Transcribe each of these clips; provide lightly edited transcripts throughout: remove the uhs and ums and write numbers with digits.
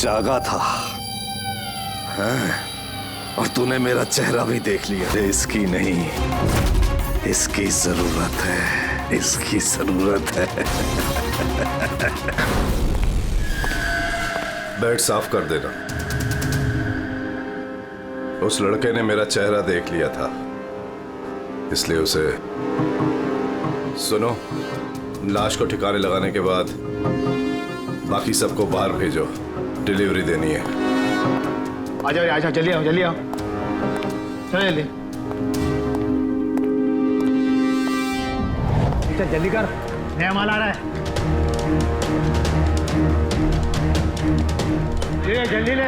जागा था। हाँ? और तूने मेरा चेहरा भी देख लिया। इसकी नहीं, इसकी जरूरत है, इसकी जरूरत है। बेड साफ कर देना। उस लड़के ने मेरा चेहरा देख लिया था, इसलिए उसे। सुनो, लाश को ठिकाने लगाने के बाद बाकी सबको बाहर भेजो, डिलीवरी देनी है। आ जाओ, जल्दी आओ, जल्दी आओ, चलो जल्दी। चल जल्दी कर, नया माल आ रहा है। ले जल्दी ले।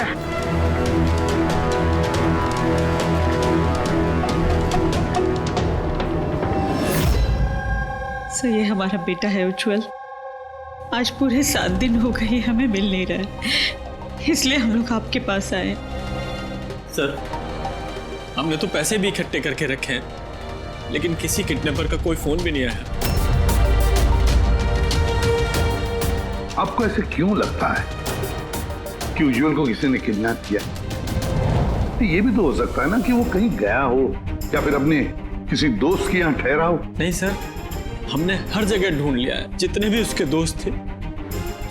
सो ये हमारा बेटा है उज्जवल। आज पूरे 7 दिन हो गए हमें मिल नहीं रहा है, इसलिए हम लोग आपके पास आए। सर, हमने तो पैसे भी इकट्ठे करके रखे हैं, लेकिन किसी किडनैपर का कोई फोन भी नहीं आया। आपको ऐसे क्यों लगता है कि उज्जवल को किसी ने किडनैप किया? तो ये भी तो हो सकता है ना कि वो कहीं गया हो या फिर अपने किसी दोस्त के यहाँ ठहरा हो। नहीं सर, हमने हर जगह ढूंढ लिया है, जितने भी उसके दोस्त थे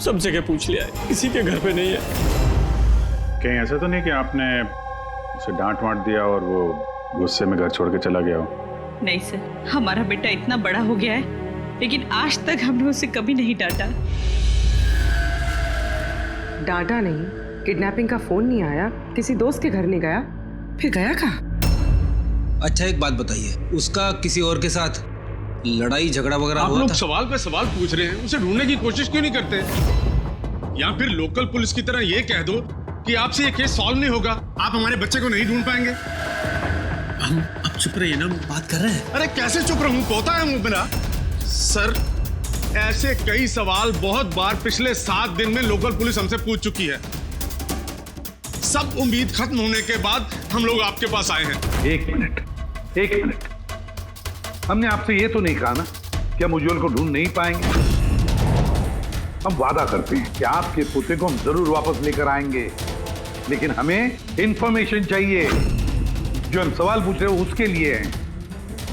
सब जगह पूछ लिया है, किसी के घर पे नहीं है। कहीं ऐसा तो नहीं कि आपने उसे डांट वांट दिया और वो गुस्से में घर छोड़ के चला गया हो? नहीं सर, हमारा बेटा इतना बड़ा हो गया है, लेकिन आज तक हमने उसे कभी नहीं डांटा। डांटा नहीं, किडनैपिंग का फोन नहीं आया, किसी दोस्त के घर नहीं गया, फिर गया कहाँ? अच्छा एक बात बताइए, उसका किसी और के साथ लड़ाई झगड़ा वगैरह हुआ था? आप लोग सवाल पे सवाल पूछ रहे हैं, उसे ढूंढने की कोशिश क्यों नहीं करते? या फिर लोकल पुलिस की तरह ये कह दो कि आपसे ये केस सॉल्व नहीं होगा, आप हमारे बच्चे को नहीं ढूंढ पाएंगे। हम अब चुप रहिए ना, बात कर रहे हैं। अरे कैसे चुप रहूं, पोता है मुंह मेरा। सर, ऐसे कई सवाल बहुत बार पिछले 7 दिन में लोकल पुलिस हमसे पूछ चुकी है। सब उम्मीद खत्म होने के बाद हम लोग आपके पास आए हैं। एक मिनट, हमने आपसे ये तो नहीं कहा ना कि हम उज्जवल को ढूंढ नहीं पाएंगे। हम वादा करते हैं कि आपके पोते को हम जरूर वापस लेकर आएंगे, लेकिन हमें इंफॉर्मेशन चाहिए। जो हम सवाल पूछ रहे हो उसके लिए है,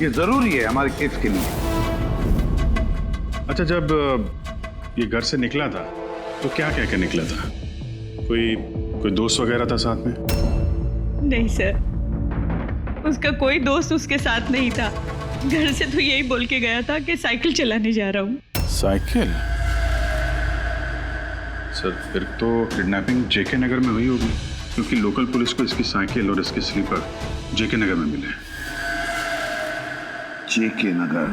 ये जरूरी है हमारे केस के लिए। अच्छा, जब ये घर से निकला था तो क्या कह के निकला था? कोई दोस्त वगैरह था साथ में? नहीं सर, उसका कोई दोस्त उसके साथ नहीं था। घर से तो यही बोल के गया था कि साइकिल चलाने जा रहा हूँ। साइकिल? सर, फिर तो किडनैपिंग जेके नगर में हुई होगी, क्योंकि लोकल पुलिस को इसकी साइकिल और इसके स्लीपर जेके नगर में मिले। जेके नगर?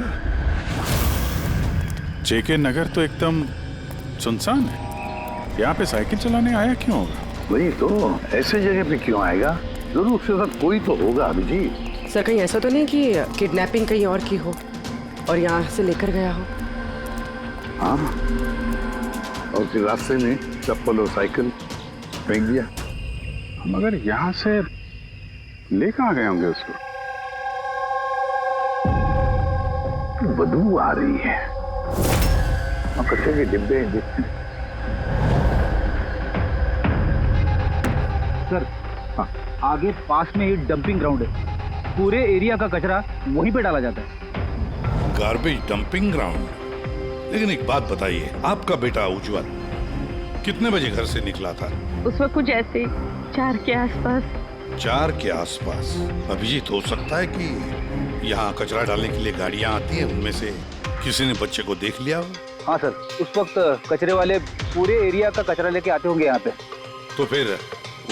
जेके नगर तो एकदम सुनसान है, यहाँ पे साइकिल चलाने आया क्यों होगा? वही तो, ऐसे जगह पे क्यों आएगा? जरूर उसके साथ कोई तो होगा अभिजीत। सर कहीं ऐसा तो नहीं कि किडनैपिंग कहीं और की हो और यहाँ से लेकर गया हो? हाँ, और फिर रास्ते में चप्पल और साइकिल फेंक दिया। मगर यहाँ से ले कहाँ गए होंगे उसको? बदबू आ रही है, कचरे के डिब्बे हैं। सर, आगे पास में ही डंपिंग ग्राउंड है, पूरे एरिया का कचरा वहीं पे डाला जाता है। Garbage dumping ground? लेकिन एक बात बताइए, आपका बेटा उज्जवल कितने बजे घर से निकला था? उस वक्त कुछ ऐसे 4 के आसपास। 4 के आसपास? अभिजीत, हो सकता है कि यहाँ कचरा डालने के लिए गाड़ियाँ आती हैं, उनमें से किसी ने बच्चे को देख लिया हो? हाँ सर, उस वक्त कचरे वाले पूरे एरिया का कचरा लेके आते होंगे यहाँ पे। तो फिर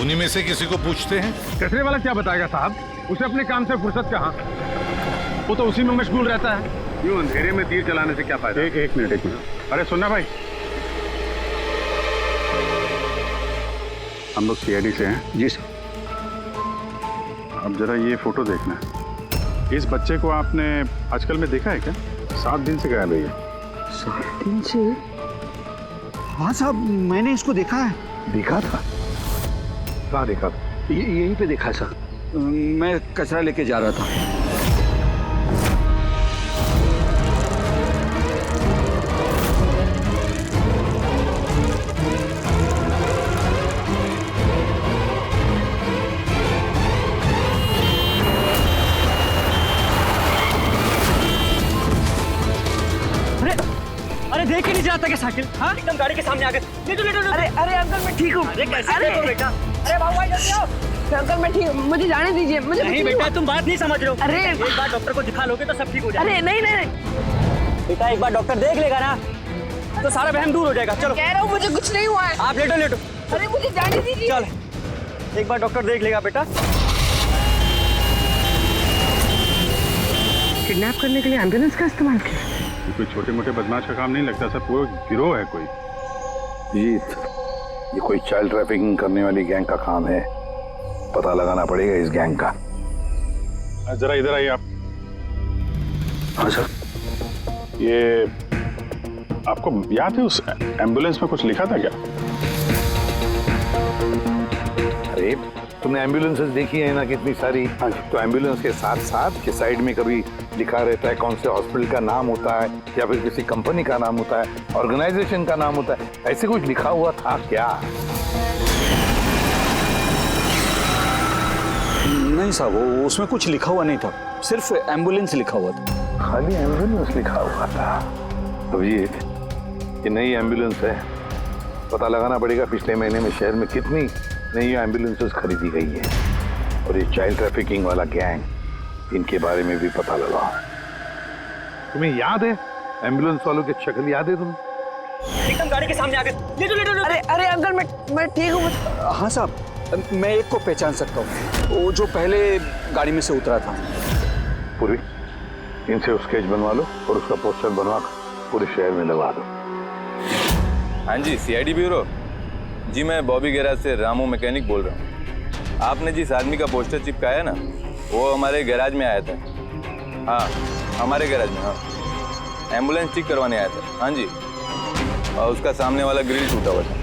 उन्हीं में से किसी को पूछते हैं। कचरे वाला क्या बताएगा साहब, उसे अपने काम से फुर्सत कहाँ, वो तो उसी में मशगूल रहता है। यूं अंधेरे में तीर चलाने से क्या फायदा? एक मिनट। अरे सुनना भाई, हम लोग सीआईडी से हैं। जी सर। अब जरा ये फोटो देखना, इस बच्चे को आपने आजकल में देखा है क्या? 7 दिन से गायब है ये। 7 दिन से? हाँ साहब, मैंने इसको देखा है। देखा था? कहाँ देखा था? यहीं पे देखा सर, मैं कचरा लेके जा रहा था। देख के नहीं चलाता क्या साइकिल? हाँ, एकदम गाड़ी के सामने आ गए। ले लो। अरे अरे अंकल मैं ठीक हूँ। अरे कैसे ठीक हो बेटा? अरे बाबू भाई जल्दी आओ। अंकल मैं ठीक, मुझे जाने दीजिए। मुझे नहीं बेटा, तुम बात नहीं समझ रहे हो। अरे एक बार डॉक्टर को दिखा लोगे तो सब ठीक हो जाएगा। अरे नहीं बेटा, एक बार डॉक्टर देख लेगा ना तो सारा वहम दूर हो जाएगा। चलो, कह रहा हूँ मुझे कुछ नहीं हुआ है। आप लेटो। अरे मुझे जाने दीजिए। चल, एक बार डॉक्टर देख लेगा बेटा। किडनैप करने के लिए एम्बुलेंस का इस्तेमाल किया? कोई छोटे मोटे बदमाश का काम नहीं लगता सर, पूरा गिरोह है कोई। जीत, ये कोई चाइल्ड ट्रैफिकिंग करने वाली गैंग का काम है। पता लगाना पड़ेगा इस गैंग का। जरा इधर आइए आप। हाँ सर। ये आपको याद है उस एम्बुलेंस में कुछ लिखा था क्या? अरे तुमने एम्बुलेंसेस देखी है ना कितनी सारी। तो एम्बुलेंस के साथ साथ के साइड में कभी लिखा रहता है कौन से हॉस्पिटल का नाम होता है या फिर किसी कंपनी का नाम होता है, ऑर्गेनाइजेशन का नाम होता है। ऐसे कुछ लिखा हुआ था क्या? नहीं साहब, वो उसमें कुछ लिखा हुआ नहीं था, सिर्फ एम्बुलेंस लिखा हुआ था। खाली एम्बुलेंस लिखा हुआ था? अभिजीत, ये नई एम्बुलेंस है। पता लगाना पड़ेगा पिछले महीने में शहर में कितनी नई एम्बुलेंसेस खरीदी गई है। और ये चाइल्ड ट्रैफिकिंग वाला गैंग, इनके बारे में भी पता लगाओ। तुम्हें याद है एम्बुलेंस वालों की शक्ल याद है तुम्हें? एकदम गाड़ी के सामने आ गए। ले लो। अरे अंकल मैं ठीक हूँ। हाँ साहब, मैं एक को पहचान सकता हूँ, वो जो पहले गाड़ी में से उतरा था। पूरी इनसे स्केच बनवा लो और उसका पोस्टर बनवा पूरे शहर में लगा दो। हाँ जी, सीआईडी ब्यूरो जी, मैं बॉबी गैराज से रामू मैकेनिक बोल रहा हूँ। आपने जिस आदमी का पोस्टर चिपकाया ना, वो हमारे गैराज में आया था। हाँ, हमारे गैराज में। हाँ, एम्बुलेंस ठीक करवाने आया था। हाँ जी, और उसका सामने वाला ग्रिल टूटा हुआ था।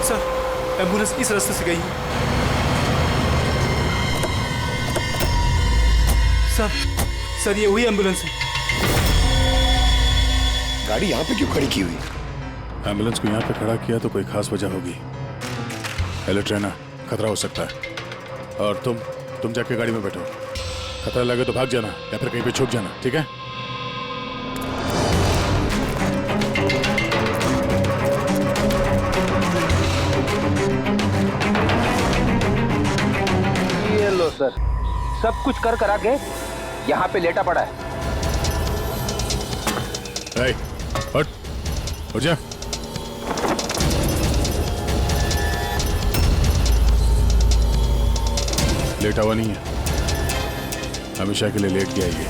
सर, एम्बुलेंस इस रास्ते से गई है। सर ये वही एम्बुलेंस है। गाड़ी यहाँ पे क्यों खड़ी की हुई? एम्बुलेंस को यहाँ पे खड़ा किया तो कोई खास वजह होगी। हेलो ट्रेनर, खतरा हो सकता है। और तुम जाके गाड़ी में बैठो। खतरा लगे तो भाग जाना या फिर कहीं पे छुप जाना, ठीक है? ये लो सर, सब कुछ कर करा के यहाँ पे लेटा पड़ा है। उठ जा। लेटा हुआ नहीं है, हमेशा के लिए लेट गया ये।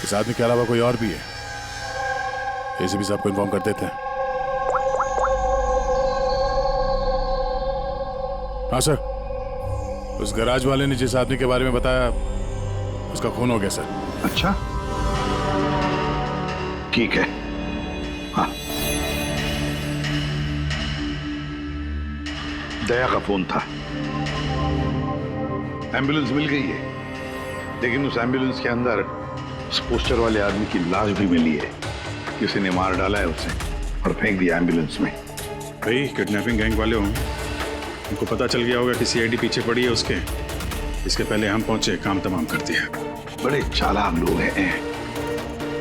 इस आदमी के अलावा कोई और भी है, ऐसे भी सबको इन्फॉर्म कर देते हैं। हाँ सर, उस गैराज वाले ने जिस आदमी के बारे में बताया उसका खून हो गया सर। अच्छा, ठीक है। हाँ, दया का फोन था। एम्बुलेंस मिल गई है, लेकिन उस एम्बुलेंस के अंदर उस पोस्टर वाले आदमी की लाश भी मिली है। किसी ने मार डाला है उसे और फेंक दिया एम्बुलेंस में। भाई किडनैपिंग गैंग वाले होंगे, उनको पता चल गया होगा कि सीआईडी पीछे पड़ी है उसके। इसके पहले हम पहुंचे, काम तमाम कर दिया। बड़े चालाक लोग हैं,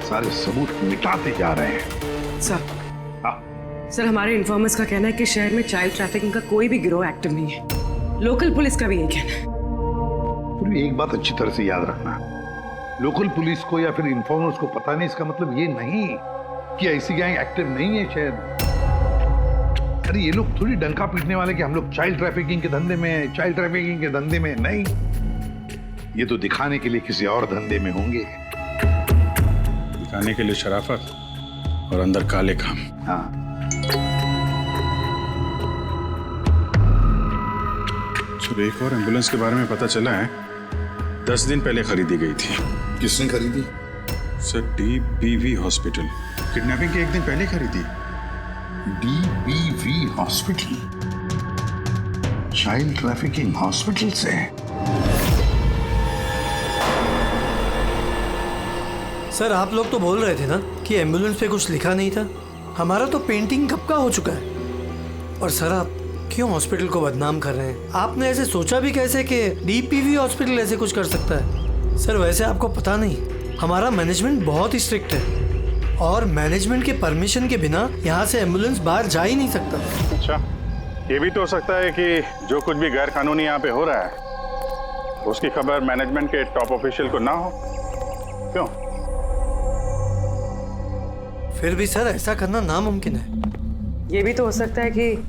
सारे सबूत मिटाते जा रहे हैं। सर हमारे इन्फॉर्मर्स का कहना है कि शहर में चाइल्ड ट्रैफिकिंग का कोई भी गिरोह एक्टिव नहीं है। लोकल पुलिस का भी यही कहना है। एक बात अच्छी तरह से याद रखना, लोकल पुलिस को या फिर इन्फॉर्मर्स को पता नहीं, इसका मतलब ये नहीं कि ऐसी गैंग एक्टिव नहीं है शहर में। अरे ये लोग थोड़ी डंका पीटने वाले कि हम लोग चाइल्ड ट्रैफिकिंग के धंधे में हैं, चाइल्ड ट्रैफिकिंग के धंधे में नहीं। ये तो दिखाने के लिए किसी और धंधे में होंगे। दिखाने के लिए शराफत और अंदर काले काम। हाँ, एक और एम्बुलेंस के बारे में पता चला है, 10 दिन पहले खरीदी गई थी। किसने खरीदी? Sir, DBV hospital. किडनैपिंग के एक दिन पहले खरीदी। DBV hospital, child trafficking hospital से? सर आप लोग तो बोल रहे थे ना कि एम्बुलेंस पे कुछ लिखा नहीं था। हमारा तो पेंटिंग कब का हो चुका है। और सर आप क्यों हॉस्पिटल को बदनाम कर रहे हैं? आपने ऐसे सोचा भी कैसे कि DPV हॉस्पिटल ऐसे कुछ कर सकता है? सर वैसे आपको पता नहीं, हमारा मैनेजमेंट बहुत ही स्ट्रिक्ट है और मैनेजमेंट के परमिशन के बिना यहाँ से एम्बुलेंस बाहर जा ही नहीं सकता। अच्छा, ये भी तो हो सकता है कि जो कुछ भी गैर कानूनी यहाँ पे हो रहा है उसकी खबर मैनेजमेंट के टॉप ऑफिशियल को ना हो। क्यों? फिर भी सर ऐसा करना नामुमकिन है। ये भी तो हो सकता है कि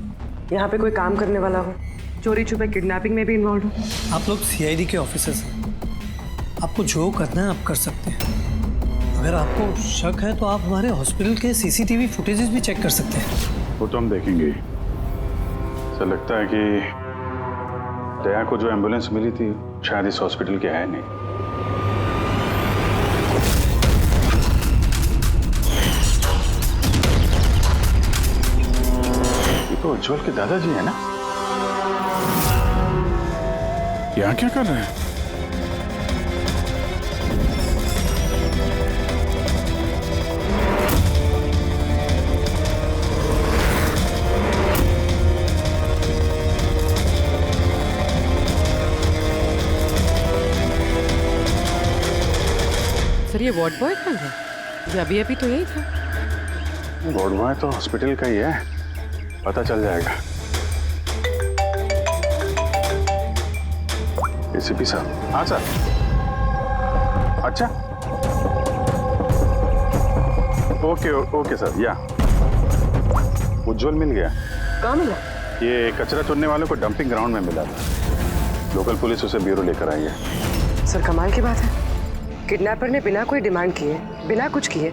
यहाँ पे कोई काम करने वाला हो, चोरी छुपे किडनैपिंग में भी इन्वॉल्व हो। आप लोग सीआईडी के ऑफिसर्स हैं, आपको जो करना है आप कर सकते हैं। अगर आपको शक है तो आप हमारे हॉस्पिटल के सीसीटीवी फुटेजेस भी चेक कर सकते हैं। वो तो हम देखेंगे। ऐसा लगता है कि दया को जो एम्बुलेंस मिली थी शायद इस हॉस्पिटल की है नहीं। ये तो उज्जवल के दादाजी है ना? यहाँ क्या कर रहे हैं? सर ये वार्ड बॉय कौन है? ये अभी तो यही था। वार्ड बॉय तो हॉस्पिटल का ही है, पता चल जाएगा। एसीपी साहब। हाँ सर। अच्छा, ओके ओके सर। या उज्जवल मिल गया। कहाँ मिला? ये कचरा चुनने वालों को डंपिंग ग्राउंड में मिला था। लोकल पुलिस उसे ब्यूरो लेकर आई है। सर कमाल की बात है, किडनैपर ने बिना कोई डिमांड किए, बिना कुछ किए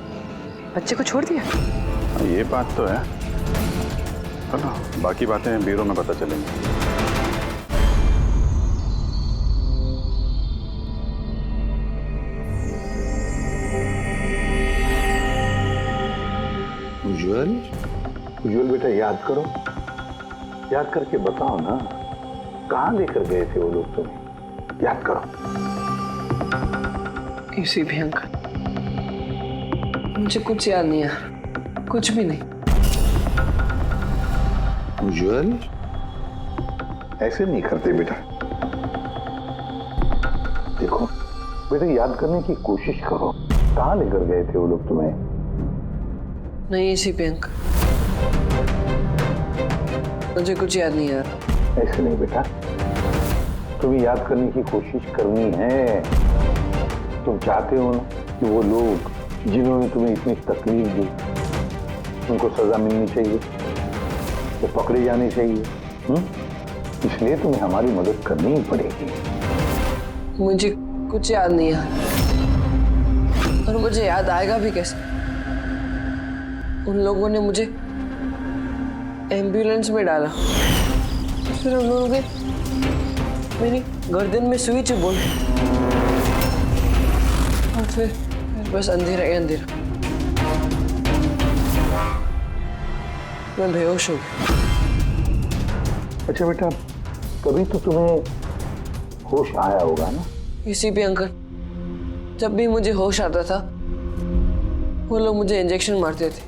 बच्चे को छोड़ दिया। ये बात तो है। चलो बाकी बातें ब्यूरो में पता चलेंगी। उज्जवल बेटा याद करो, याद करके बताओ ना, कहाँ लेकर गए थे वो लोग तुम्हें? याद करो। किसी भी अंकल, मुझे कुछ याद नहीं है, कुछ भी नहीं। उज्जवल ऐसे नहीं करते बेटा। देखो बेटा, याद करने की कोशिश करो, कहाँ लेकर गए थे वो लोग तुम्हें? नहीं इसी पे अंकल, मुझे कुछ याद नहीं यार। ऐसे नहीं बेटा, तुम्हें याद करने की कोशिश करनी है। तुम चाहते हो ना कि वो लोग जिन्होंने तुम्हें इतनी तकलीफ दी उनको सजा मिलनी चाहिए, वो पकड़े जाने चाहिए। इसलिए तुम्हें हमारी मदद करनी ही पड़ेगी। मुझे कुछ याद नहीं है और मुझे याद आएगा भी कैसे? उन लोगों ने मुझे एम्बुलेंस में डाला, फिर उन लोगों ने मेरी गर्दन में सुई चुभोई और फिर बस अंधेरा ही अंधेरा। मैं बेहोश हो गया। अच्छा बेटा, कभी तो तुम्हें होश आया होगा ना? इसी पे अंकल, जब भी मुझे होश आता था वो लोग मुझे इंजेक्शन मारते थे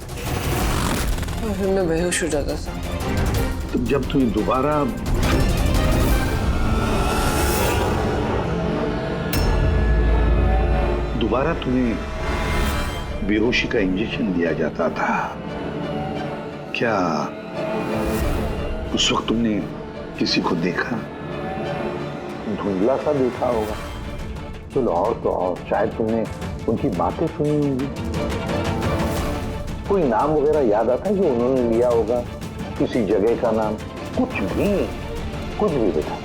और फिर मैं बेहोश हो जाता था। तो जब तुम्हें दोबारा तुम्हें बेहोशी का इंजेक्शन दिया जाता था, क्या उस वक्त तुमने किसी को देखा? धुंधला सा देखा होगा। चलो और तो और शायद तुमने उनकी बातें सुनी होंगी। कोई नाम वगैरह याद आता है जो उन्होंने लिया होगा, किसी जगह का नाम? कुछ भी बेटा।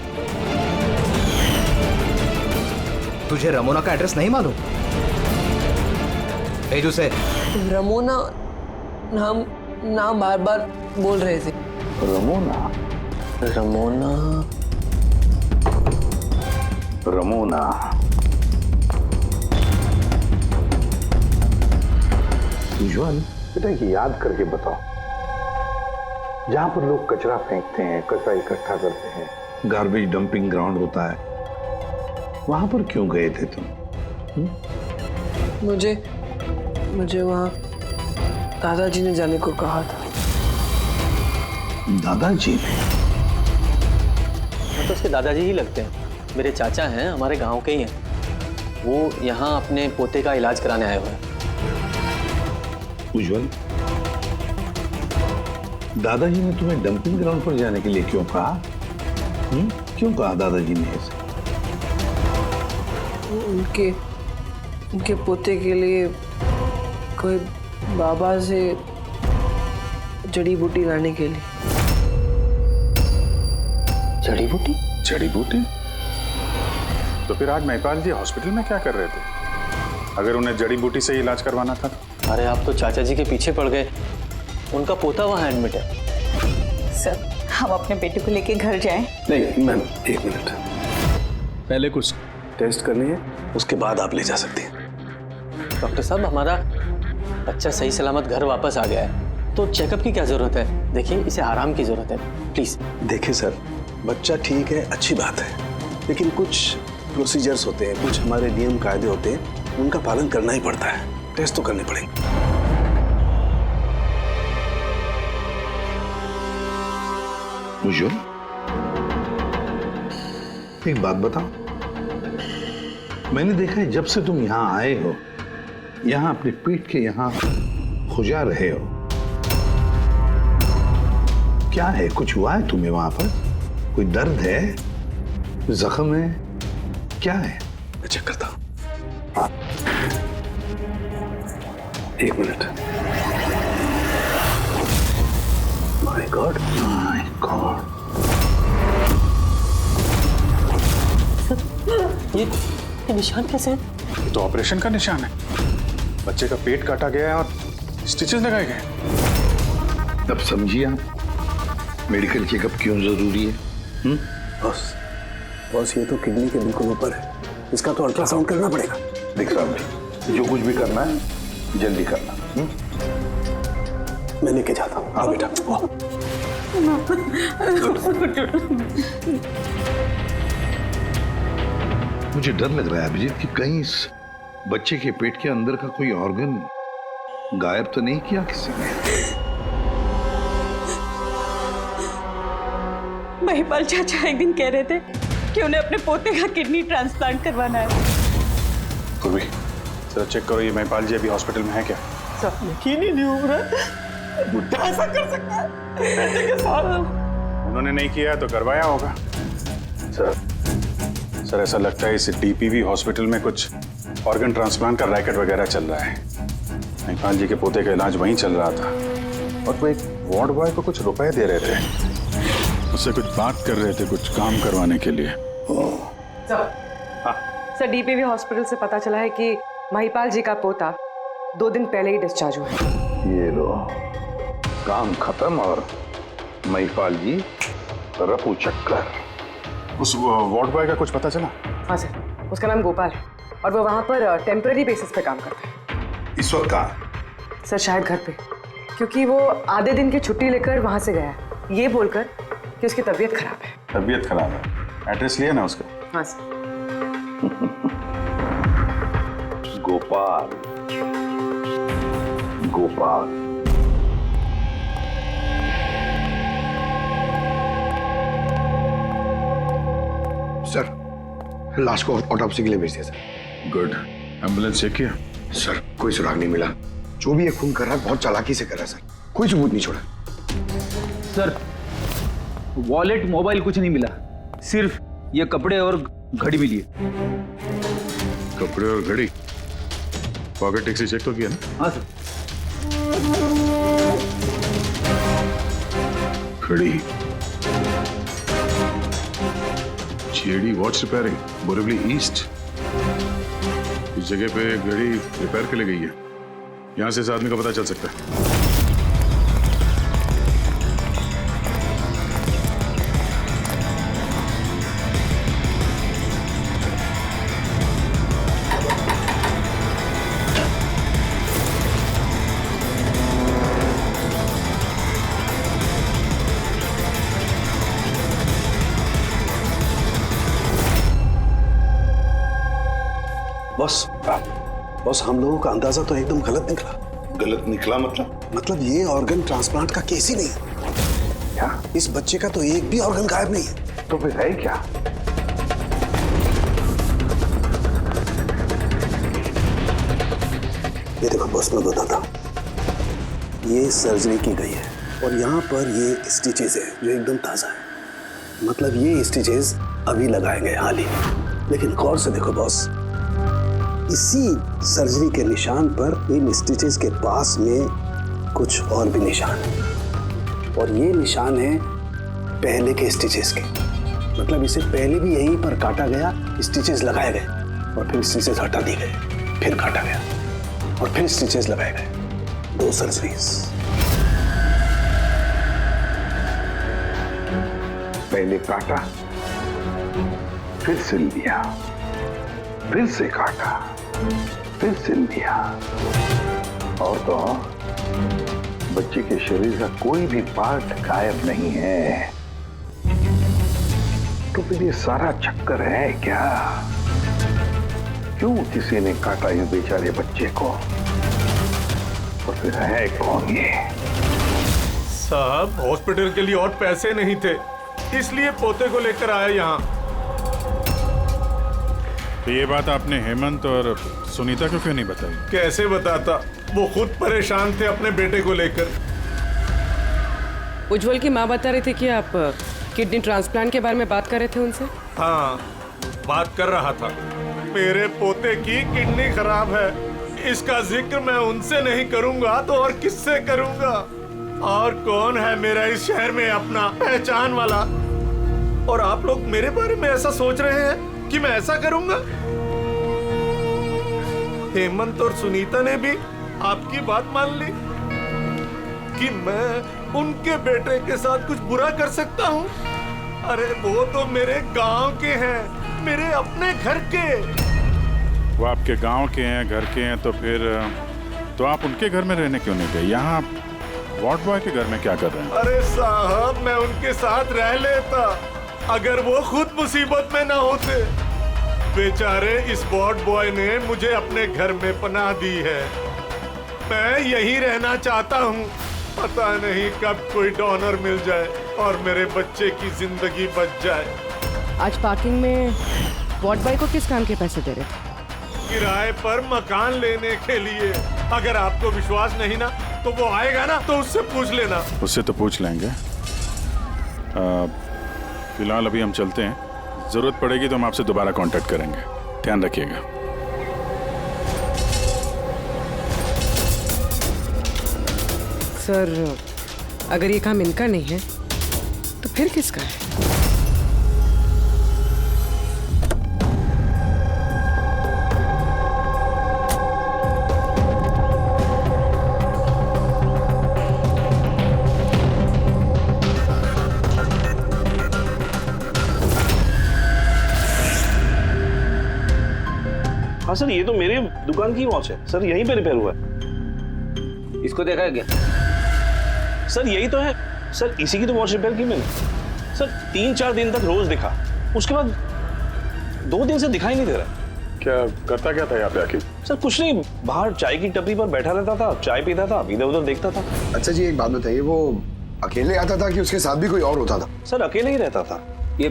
तुझे रमोना का एड्रेस नहीं मालूम? भेजू से। रमोना नाम बार बार बोल रहे थे। रमोना उज्जवल बेटा, ये याद करके बताओ, जहां पर लोग कचरा फेंकते हैं, कचरा इकट्ठा करते हैं, गार्बेज डंपिंग ग्राउंड होता है, वहां पर क्यों गए थे तुम? मुझे वहां दादाजी ने जाने को कहा था। दादाजी ने? तो उसके दादाजी ही लगते हैं, मेरे चाचा हैं, हमारे गांव के ही हैं। वो यहाँ अपने पोते का इलाज कराने आए हुए हैं। उज्जवल, दादाजी ने तुम्हें डंपिंग ग्राउंड पर जाने के लिए क्यों कहा? क्यों कहा दादाजी ने ऐसा? उनके पोते के लिए कोई बाबा से जड़ी बूटी लाने के लिए। जड़ी बूटी? जड़ी बूटी? तो फिर आज महिपाल जी हॉस्पिटल में क्या कर रहे थे? अगर उन्हें जड़ी बूटी से इलाज करवाना था तो? अरे आप तो चाचा जी के पीछे पड़ गए। उनका पोता वहाँ एडमिट है। सर, हम अपने बेटे को लेके घर जाएं? नहीं मैम, एक मिनट, पहले कुछ टेस्ट करनी है, उसके बाद आप ले जा सकती हैं। डॉक्टर साहब, हमारा बच्चा सही सलामत घर वापस आ गया है, तो चेकअप की क्या जरूरत है? देखिए, इसे आराम की जरूरत है, प्लीज। देखिए सर, बच्चा ठीक है, अच्छी बात है, लेकिन कुछ प्रोसीजर्स होते हैं, कुछ हमारे नियम कायदे होते हैं, उनका पालन करना ही पड़ता है। टेस्ट तो करने पड़ेंगे। उज्जवल, एक बात बताओ, मैंने देखा है जब से तुम यहाँ आए हो, यहाँ अपने पीठ के यहाँ खुजा रहे हो। क्या है, कुछ हुआ है तुम्हें वहां पर? कोई दर्द है, कोई जख्म है, क्या है? मैं चेक करता हूँ। एक minute. My God, my God, ये निशान कैसे हैं? ये तो ऑपरेशन का निशान है। बच्चे का पेट काटा गया है और स्टिचेस लगाए गए। अब समझिए आप मेडिकल चेकअप क्यों जरूरी है? बॉस, ये तो किडनी के बिल्कुल ऊपर है, इसका तो अल्ट्रासाउंड करना पड़ेगा। देख साहब, जो कुछ भी करना है जल्दी करना। मैं लेके जाता हूँ। हाँ बेटा। मुझे डर लग रहा है अभिजीत कि कहीं इस बच्चे के पेट के अंदर का कोई ऑर्गन गायब तो नहीं किया किसी ने। महिपाल चाचा एक दिन कह रहे थे कि उन्हें अपने पोते का किडनी ट्रांसप्लांट करवाना है। पूर्वी, जरा चेक करो, ये महिपाल जी अभी हॉस्पिटल में है क्या? सर, यकीन ही नहीं हो रहा, बुड्ढा ऐसा कर सकता है बेटे के साथ। उन्होंने नहीं किया तो करवाया होगा। सर ऐसा लगता है इस डीपीवी हॉस्पिटल में कुछ ऑर्गन ट्रांसप्लांट का रैकेट वगैरह चल रहा है। महिपाल जी के पोते का इलाज वहीं चल रहा था और वो एक वार्ड बॉय को कुछ रुपए दे रहे थे, उससे कुछ बात कर रहे थे, कुछ काम करवाने के लिए। सर, डीपीवी हॉस्पिटल से पता चला है कि महिपाल जी का पोता 2 दिन पहले ही डिस्चार्ज हुआ है। ये लो, काम खत्म और महिपाल जी रफू चक्कर। उस वार्ड बॉय का कुछ पता चला? हाँ सर, उसका नाम गोपाल है और वो वहाँ पर टेम्पररी बेसिस पे काम करता है। इस वक्त कहाँ? सर शायद घर पे, क्योंकि वो आधे दिन की छुट्टी लेकर वहाँ से गया है, ये बोलकर कि उसकी तबीयत खराब है। तबीयत खराब है? एड्रेस लिया ना उसका? हाँ सर। गोपाल, गोपाल। सर, लाश को ऑटोप्सी के लिए भेज दिया सर। गुड। एम्बुलेंस चेक किया? सर, कोई सुराग नहीं मिला। जो भी ये खून कर रहा है बहुत चालाकी से कर रहा है सर, कोई सबूत नहीं छोड़ा। सर, वॉलेट मोबाइल कुछ नहीं मिला, सिर्फ ये कपड़े और घड़ी मिली है। कपड़े और घड़ी? पॉकेट टैक्सी चेक तो किया ना? हाँ सर। घड़ी, JD watch repairing, Borivali east. इस जगह पे घड़ी रिपेयर के लिए गई है, यहां से इस आदमी का पता चल सकता है। बॉस, हम लोगों का अंदाजा तो एकदम गलत निकला। गलत निकला मतलब? मतलब ये ऑर्गन ट्रांसप्लांट का केस ही नहीं है। क्या? इस बच्चे का तो एक भी ऑर्गन गायब नहीं है। तो फिर है क्या? ये देखो बॉस, मैं बताता हूँ। ये सर्जरी की गई है और यहाँ पर ये स्टिचेस है जो एकदम ताज़ा है। मतलब ये स्टिचेस अभी लगाए गए हाल ही। लेकिन गौर से देखो बॉस, इसी सर्जरी के निशान पर इन स्टिचेस के पास में कुछ और भी निशान है, और ये निशान है पहले के स्टिचेस के। मतलब इसे पहले भी यहीं पर काटा गया, स्टिचेस लगाए गए और फिर स्टिचेस हटा दिए गए, फिर काटा गया और फिर स्टिचेस लगाए गए। 2 सर्जरीज। पहले काटा, फिर सिल दिया, फिर से काटा, फिर सिल दिया। और तो बच्चे के शरीर का कोई भी पार्ट गायब नहीं है। तो फिर ये सारा चक्कर है क्या? क्यों किसी ने काटा इस बेचारे बच्चे को? और फिर है कौन ये? साहब, हॉस्पिटल के लिए और पैसे नहीं थे, इसलिए पोते को लेकर आया यहाँ। तो ये बात आपने हेमंत और सुनीता को क्यों नहीं बताई? कैसे बताता, वो खुद परेशान थे अपने बेटे को लेकर। उज्जवल की माँ बता रही थी कि आप किडनी ट्रांसप्लांट के बारे में बात कर रहे थे उनसे। हाँ, बात कर रहा था। मेरे पोते की किडनी खराब है, इसका जिक्र मैं उनसे नहीं करूंगा तो और किससे करूंगा? और कौन है मेरा इस शहर में अपना पहचान वाला? और आप लोग मेरे बारे में ऐसा सोच रहे हैं कि मैं ऐसा करूंगा? हेमंत और सुनीता ने भी आपकी बात मान ली कि मैं उनके बेटे के साथ कुछ बुरा कर सकता हूँ? अरे वो तो मेरे गांव के हैं, मेरे अपने घर के। वो आपके गांव के हैं, घर के हैं, तो फिर तो आप उनके घर में रहने क्यों नहीं गए? यहाँ आप वार्ड बॉय के घर में क्या कर रहे हैं? अरे साहब, मैं उनके साथ रह लेता अगर वो खुद मुसीबत में ना होते। बेचारे इस वार्ड बॉय ने मुझे अपने घर में पनाह दी है, मैं यहीं रहना चाहता हूँ। पता नहीं कब कोई डोनर मिल जाए और मेरे बच्चे की जिंदगी बच जाए। आज पार्किंग में वार्ड बॉय को किस काम के पैसे दे रहे थे? किराए पर मकान लेने के लिए। अगर आपको विश्वास नहीं ना तो वो आएगा ना, तो उससे पूछ लेना। उससे तो पूछ लेंगे। फिलहाल अभी हम चलते हैं, जरूरत पड़ेगी तो हम आपसे दोबारा कांटेक्ट करेंगे। ध्यान रखिएगा। सर, अगर ये काम इनका नहीं है तो फिर किसका है? हाँ सर, ये तो मेरे दुकान की वॉच है सर, यहीं पे रिपेयर हुआ है। इसको देखा है क्या? सर यही तो है सर, इसी की तो वॉच रिपेयर की मैंने। सर 3-4 दिन तक रोज दिखा, उसके बाद 2 दिन से दिखाई नहीं दे रहा। क्या करता क्या था यहाँ पे आखिर? सर कुछ नहीं, बाहर चाय की टपरी पर बैठा रहता था, चाय पीता था, इधर उधर देखता था। अच्छा जी, एक बात बताइए, वो अकेले आता था कि उसके साथ भी कोई और होता था? सर अकेले ही रहता था। ये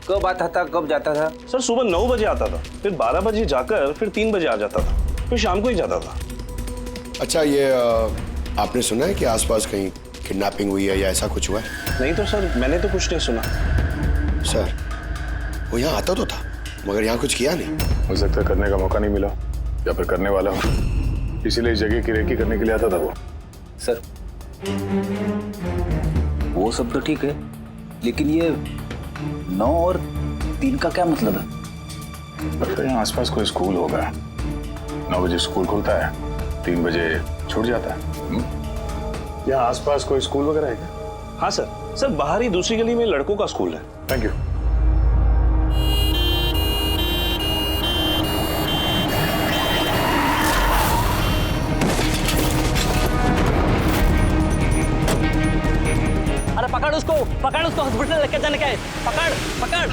कब आता था, कब जाता था? सर सुबह 9 बजे आता था, फिर 12 बजे जाकर फिर 3 बजे आ जाता था, फिर शाम को ही जाता था। अच्छा, ये आपने सुना है कि आसपास कहीं किडनैपिंग हुई है या ऐसा कुछ हुआ है? नहीं तो सर, मैंने तो कुछ नहीं सुना। सर, वो यहाँ आता तो था मगर यहाँ कुछ किया नहीं। हो सकता है करने का मौका नहीं मिला या फिर करने वाला हो, इसीलिए इस जगह की रेकी करने के लिए आता था वो। सर वो सब तो ठीक है, लेकिन ये 9 और 3 का क्या मतलब है? लगता है यहाँ आसपास कोई स्कूल होगा। 9 बजे स्कूल खुलता है, 3 बजे छूट जाता है। यहाँ आसपास कोई स्कूल वगैरह है क्या? हाँ सर, सर बाहर ही दूसरी गली में लड़कों का स्कूल है। Thank you. अरे पकड़ उसको हॉस्पिटल लेके जाने का है। पकड़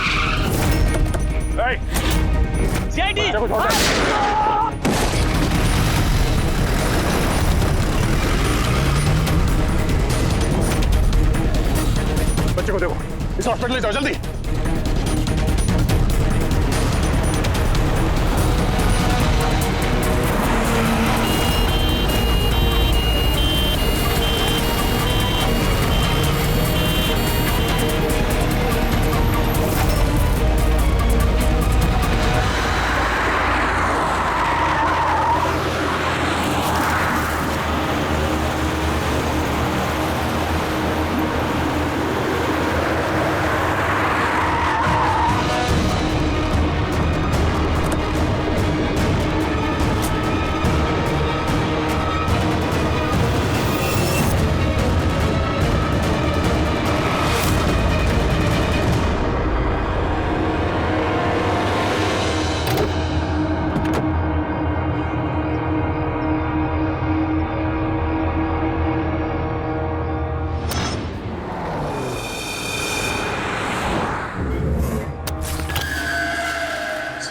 सीआईडी। बच्चे को देखो, इस हॉस्पिटल ले जाओ जल्दी।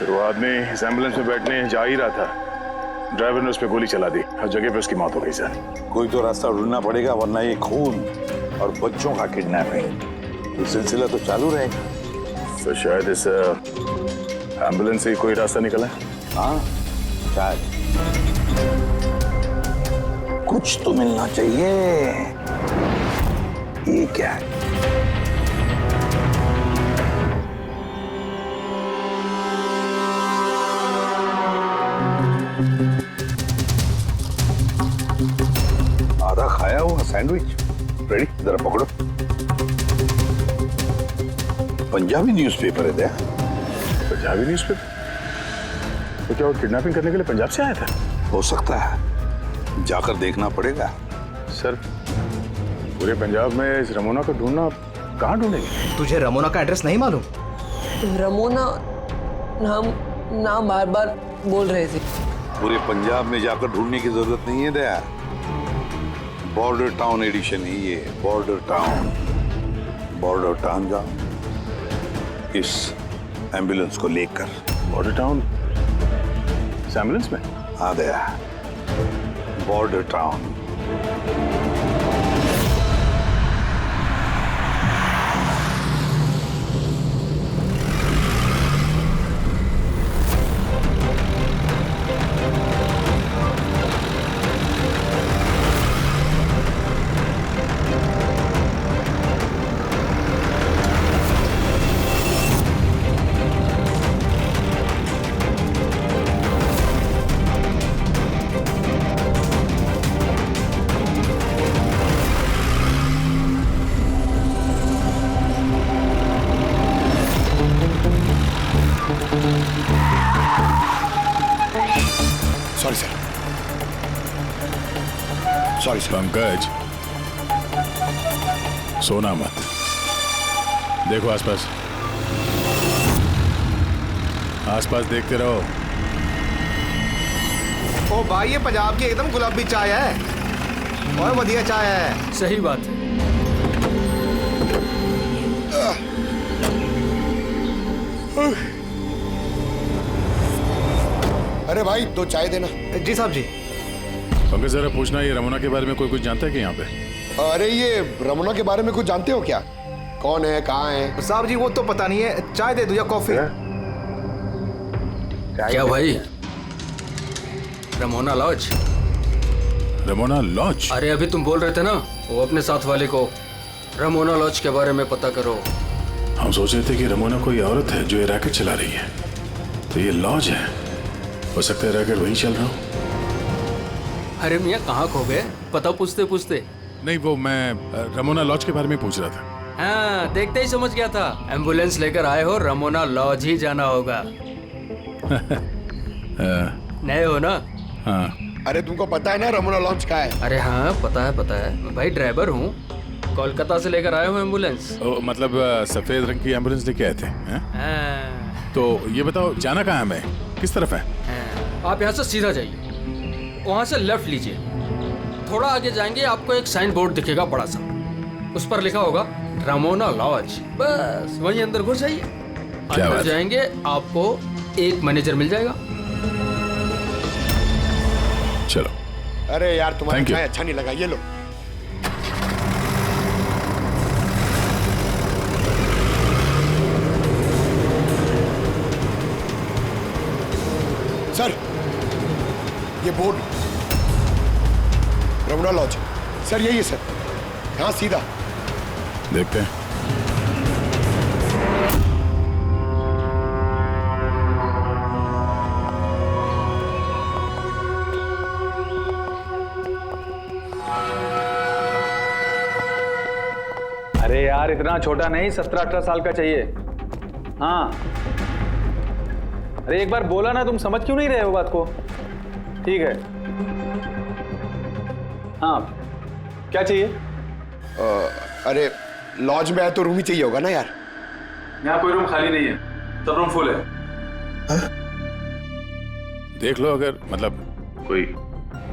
सर वो आदमी इस एम्बुलेंस में बैठने जा ही रहा था, ड्राइवर ने उस पर गोली चला दी और जगह पे उसकी मौत हो गई सर। कोई तो रास्ता ढूंढना पड़ेगा, वरना ये खून और बच्चों का किडनैपिंग ये सिलसिला तो चालू रहेगा। तो शायद इस एम्बुलेंस से कोई रास्ता निकला है। हाँ शायद कुछ तो मिलना चाहिए। ये क्या है? आधा खाया हुआ सैंडविच रेडी, जरा पकड़ो। पंजाबी न्यूज़पेपर है क्या? पंजाबी न्यूज़पेपर? तो क्या वो किडनैपिंग करने के लिए पंजाब से आया था? हो सकता है, जाकर देखना पड़ेगा। सर पूरे पंजाब में इस रमोना को ढूंढना, कहाँ ढूंढेंगे? तुझे रमोना का एड्रेस नहीं मालूम? रमोना नाम बार बार बोल रहे थे। पूरे पंजाब में जाकर ढूंढने की जरूरत नहीं है दया। बॉर्डर टाउन एडिशन है ये, बॉर्डर टाउन। बॉर्डर टाउन जाओ इस एम्बुलेंस को लेकर। बॉर्डर टाउन इस एम्बुलेंस में? हाँ Daya, border town. Sorry sir, sorry sir. Pankaj, सोना मत, देखो आसपास, आसपास देखते रहो। ओ भाई, ये पंजाब की एकदम गुलाबी चाय है और बढ़िया चाय है। सही बात है। अरे भाई, दो चाय देना। जी साहब जी। पंकज जरा पूछना, ये रमोना के बारे में कोई कुछ जानता है कि यहाँ पे? अरे ये रमोना के बारे में कुछ जानते हो क्या? कौन है, कहाँ है? साहब जी वो तो पता नहीं है, चाय दे दो या कॉफी? क्या भाई? Ramona lodge? Ramona lodge? अरे अभी तुम बोल रहे थे ना, वो अपने साथ वाले को रमोना लॉज के बारे में पता करो। हम सोच रहे थे कि रमोना कोई औरत है जो ये रैकेट चला रही है, तो ये लॉज है, हो सकता है रैकेट वही चल रहा हो। अरे मियाँ कहाँ खो गए, पता पूछते पूछते? नहीं, वो मैं रमोना लॉज के बारे में पूछ रहा था। हाँ, देखते ही समझ गया था, एम्बुलेंस लेकर आए हो, रमोना लॉज ही जाना होगा। नए हो ना? हाँ। अरे तुमको पता है ना रमोना लॉज कहाँ है? अरे हाँ पता है भाई, ड्राइवर हूँ, कोलकाता से लेकर आया हूँ एम्बुलेंस। मतलब सफेद रंग की एम्बुलेंस लेके आए थे? तो ये बताओ जाना कहाँ है, मैं किस तरफ है? आप यहाँ से सीधा जाइए, वहाँ से लेफ्ट लीजिए, थोड़ा आगे जाएंगे आपको एक साइन बोर्ड दिखेगा बड़ा सा, उस पर लिखा होगा रमोना लॉज, बस वहीं अंदर घुस जाइए। अंदर जाएंगे आपको एक मैनेजर मिल जाएगा। चलो। अरे यार तुम्हारा चाय अच्छा नहीं लगा, ये लो। सर ये बोर्ड रमोना लॉज, सर यही है सर, हाँ सीधा। देखते हैं। अरे यार इतना छोटा नहीं, 17-18 साल का चाहिए। हाँ अरे एक बार बोला ना, तुम समझ क्यों नहीं रहे हो बात को? ठीक है। हाँ क्या चाहिए? अरे लॉज में आए तो रूम ही चाहिए होगा ना यार। यहाँ कोई रूम खाली नहीं है, सब रूम फुल है। देख लो अगर मतलब कोई।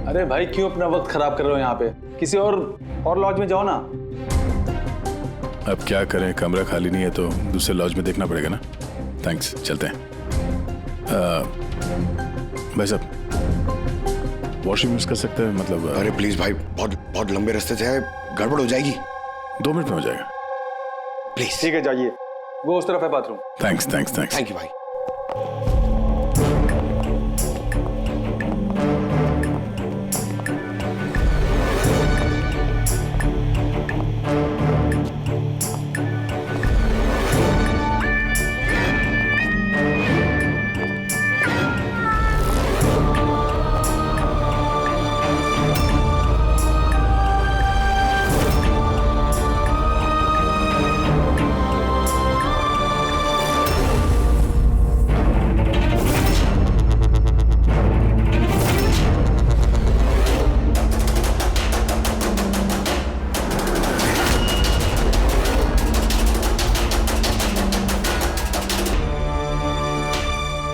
अरे भाई क्यों अपना वक्त खराब कर रहे हो यहाँ पे, किसी और लॉज में जाओ ना। अब क्या करें, कमरा खाली नहीं है तो दूसरे लॉज में देखना पड़ेगा ना। थैंक्स, चलते हैं। भाई साहब वॉशरूम यूज कर सकते हैं, मतलब अरे प्लीज भाई, बहुत बहुत लंबे रास्ते से है, गड़बड़ हो जाएगी। 2 मिनट में हो जाएगा। प्लीज। ठीक है, जाइए, वो उस तरफ है bathroom. Thanks thanks thanks. Thank you भाई।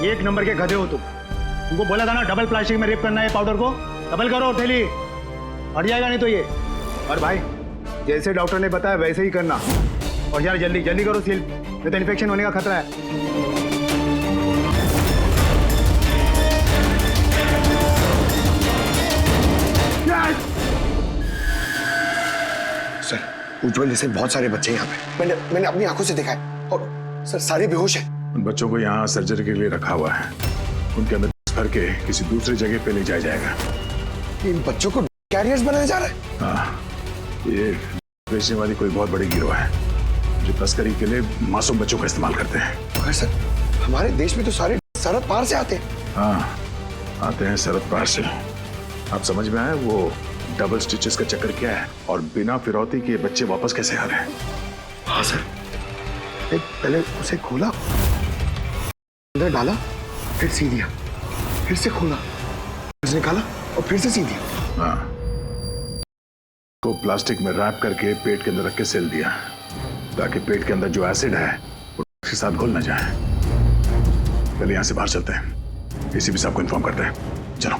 एक नंबर के गधे हो तुमको बोला था ना डबल प्लास्टिक में रेप करना है पाउडर को, डबल करो थैली, हट जाएगा नहीं तो ये। और भाई जैसे डॉक्टर ने बताया वैसे ही करना, और यार जल्दी जल्दी करो सील, नहीं तो इन्फेक्शन होने का खतरा है। सर उज्जवल जैसे बहुत सारे बच्चे यहाँ पे, मैंने अपनी आंखों से देखा है, और सर सारे बेहोश हैं। उन बच्चों को यहाँ सर्जरी के लिए रखा हुआ है, उनके अंदर भर के किसी दूसरी जगह पे ले जाया जाएगा। इन बच्चों को कैरियर्स बनाया जा रहा है? हाँ, ये बेचने वाली कोई बहुत बड़ी गिरोह है जो तस्करी के लिए मासूम बच्चों का इस्तेमाल करते हैं। मगर सर हमारे देश में तो सारे सरहद पार से आते हैं। हाँ आते हैं सरहद पार से। आप समझ में आए वो डबल स्टिचेस का चक्कर क्या है, और बिना फिरौती के बच्चे वापस कैसे आ रहे हैं? हाँ सर, पहले उसे खोला, अंदर डाला, फिर सी दिया, फिर से खोला, फिर निकाला और फिर से सी दिया। हाँ, को प्लास्टिक में रैप करके पेट के अंदर रख के सेल दिया, ताकि पेट के अंदर जो एसिड है वो उसके साथ घुल ना जाए। पहले यहाँ से बाहर चलते हैं, एसीपी साहब को इन्फॉर्म करते हैं। चलो।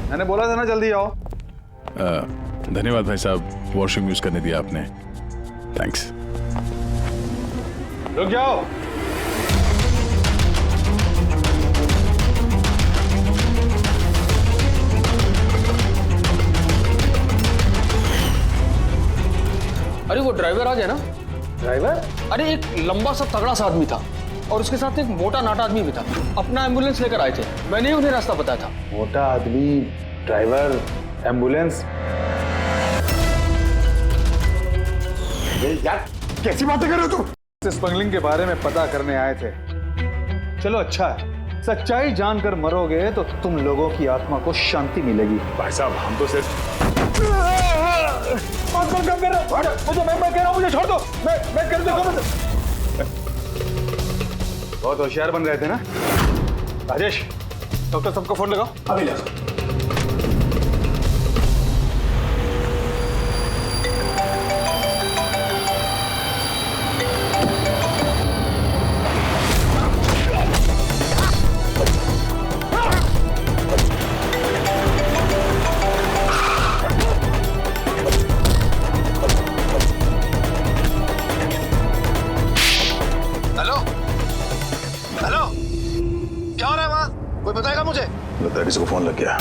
मैंने बोला था ना जल्दी आओ। धन्यवाद भाई साहब, वॉशरूम यूज करने दिया आपने, थैंक्स। रुक जाओ। अरे वो ड्राइवर आ गया ना? ड्राइवर? अरे एक लंबा सा तगड़ा सा आदमी था और उसके साथ एक मोटा नाटा आदमी भी था। अपना एम्बुलेंस लेकर आए थे, मैंने ही उन्हें रास्ता बताया था। मोटा आदमी, ड्राइवर, एम्बुलेंस। यार कैसी बातें कर रहे हो तुम? स्मगलिंग के बारे में पता करने आए थे। चलो अच्छा है, सच्चाई जानकर मरोगे तो तुम लोगों की आत्मा को शांति मिलेगी। भाई साहब हम तो सिर्फ मैं कह रहा हूँ मुझे छोड़ दो, मैं कर दूंगा। बहुत होशियार बन रहे थे ना राजेश। डॉक्टर साहब को फोन लगाओ। अभी लगाओ। किसी को फोन लग गया।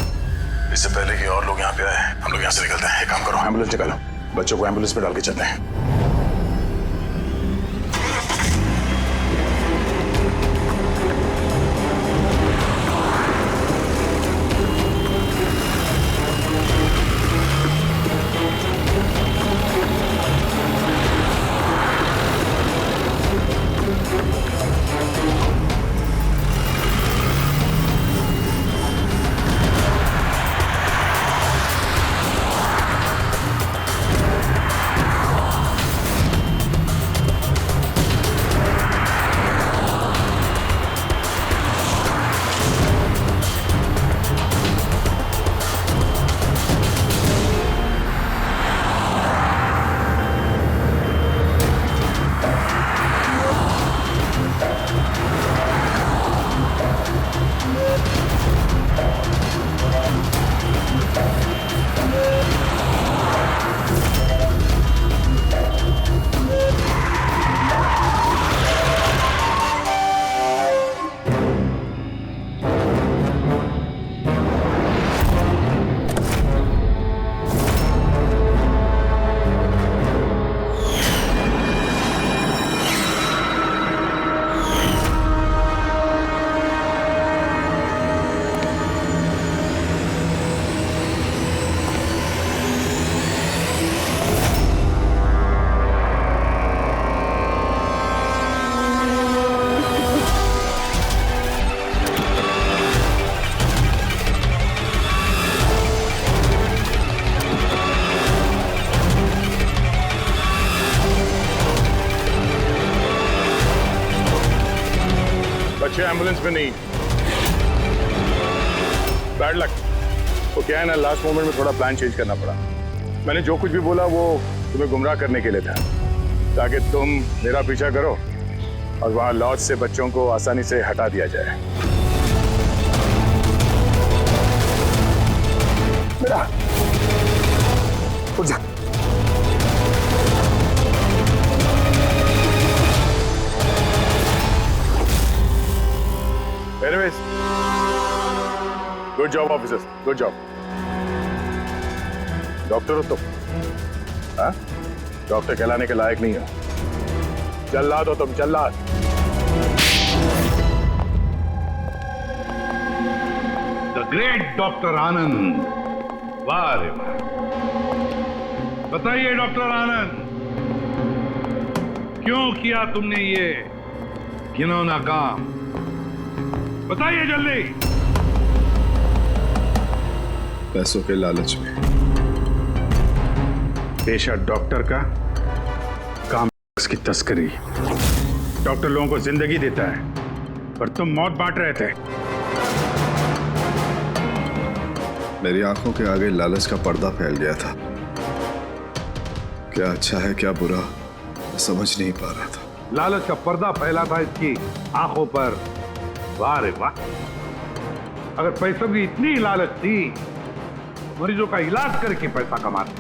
इससे पहले कि और लोग यहाँ पे आए, हम लोग यहाँ से निकलते हैं। एक काम करो, एम्बुलेंस निकालो, बच्चों को एम्बुलेंस पे डाल के चलते हैं। बच्चे एम्बुलेंस में नहीं। Bad luck. वो क्या है ना, लास्ट मोमेंट में थोड़ा प्लान चेंज करना पड़ा। मैंने जो कुछ भी बोला वो तुम्हें गुमराह करने के लिए था, ताकि तुम मेरा पीछा करो और वहां लॉज से बच्चों को आसानी से हटा दिया जाए। बेटा उठ जा। Anyways, good job officers, good job. Doctor हो तुम? हाँ? डॉक्टर कहलाने के लायक नहीं हो। जल्लाद हो तुम, जल्लाद। द ग्रेट डॉक्टर आनंद। वाह रे वाह। बताइए डॉक्टर आनंद, क्यों किया तुमने ये घिनौना काम? बताइए जल्दी। पैसों के लालच में। पेशा डॉक्टर का, काम की तस्करी। डॉक्टर लोगों को जिंदगी देता है, पर तुम मौत बांट रहे थे। मेरी आंखों के आगे लालच का पर्दा फैल गया था। क्या अच्छा है क्या बुरा समझ नहीं पा रहा था। लालच का पर्दा फैला था इसकी आंखों पर। वाह रे वाह। अगर पैसों की इतनी लालच थी, मरीजों का इलाज करके पैसा कमाते,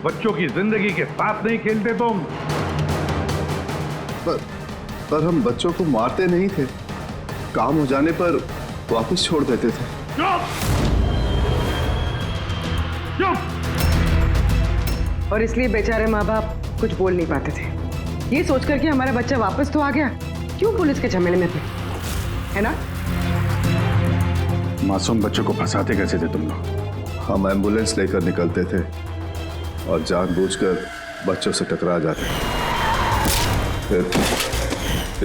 बच्चों की जिंदगी के साथ नहीं खेलते तुम। पर हम बच्चों को मारते नहीं थे, काम हो जाने पर वापस छोड़ देते थे। और इसलिए बेचारे माँ बाप कुछ बोल नहीं पाते थे, ये सोचकर कि हमारा बच्चा वापस तो आ गया, क्यों पुलिस के झमेले में पड़े, है ना? मासूम बच्चों को फंसाते कैसे थे तुम लोग? हम एम्बुलेंस लेकर निकलते थे और जानबूझकर बच्चों से टकरा जाते थे। फिर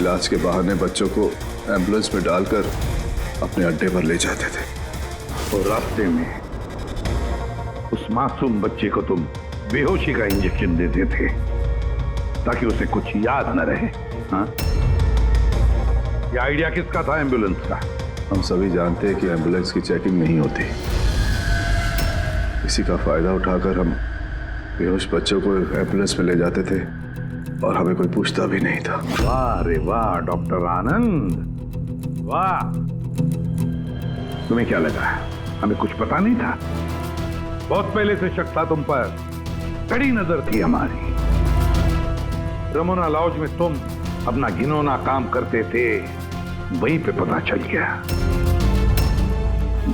इलाज के बहाने बच्चों को एम्बुलेंस में डालकर अपने अड्डे पर ले जाते थे। और रास्ते में उस मासूम बच्चे को तुम बेहोशी का इंजेक्शन देते थे ताकि उसे कुछ याद न रहे। हाँ? ये आइडिया किसका था एम्बुलेंस का? हम सभी जानते हैं कि एम्बुलेंस की चेकिंग नहीं होती। इसी का फायदा उठाकर हम बेहोश बच्चों को एम्बुलेंस में ले जाते थे और हमें कोई पूछता भी नहीं था। वाह रे वाह डॉक्टर आनंद, वाह। तुम्हें क्या लगा हमें कुछ पता नहीं था? बहुत पहले से शक था तुम पर, कड़ी नजर थी हमारी। रमोना लॉज में तुम अपना घिनौना काम करते थे, वहीं पे पता चल गया।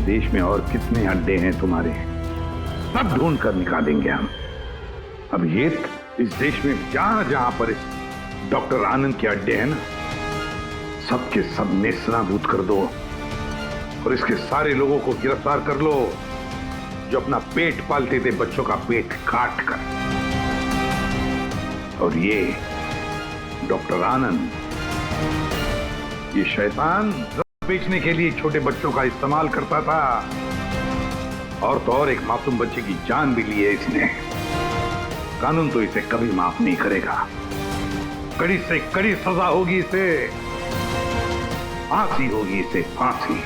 देश में और कितने अड्डे हैं तुम्हारे, सब ढूंढ कर निकालेंगे हम। अब ये इस देश में जहां जहां पर इस डॉक्टर आनंद के अड्डे हैं ना, सबके सब नेस्तनाबूद कर दो और इसके सारे लोगों को गिरफ्तार कर लो जो अपना पेट पालते थे बच्चों का पेट काट कर। और ये डॉक्टर आनंद, ये शैतान ड्रग बेचने के लिए छोटे बच्चों का इस्तेमाल करता था, और तो और एक मासूम बच्चे की जान भी ली है इसने। कानून तो इसे कभी माफ नहीं करेगा, कड़ी से कड़ी सजा होगी इसे, फांसी होगी इसे, फांसी।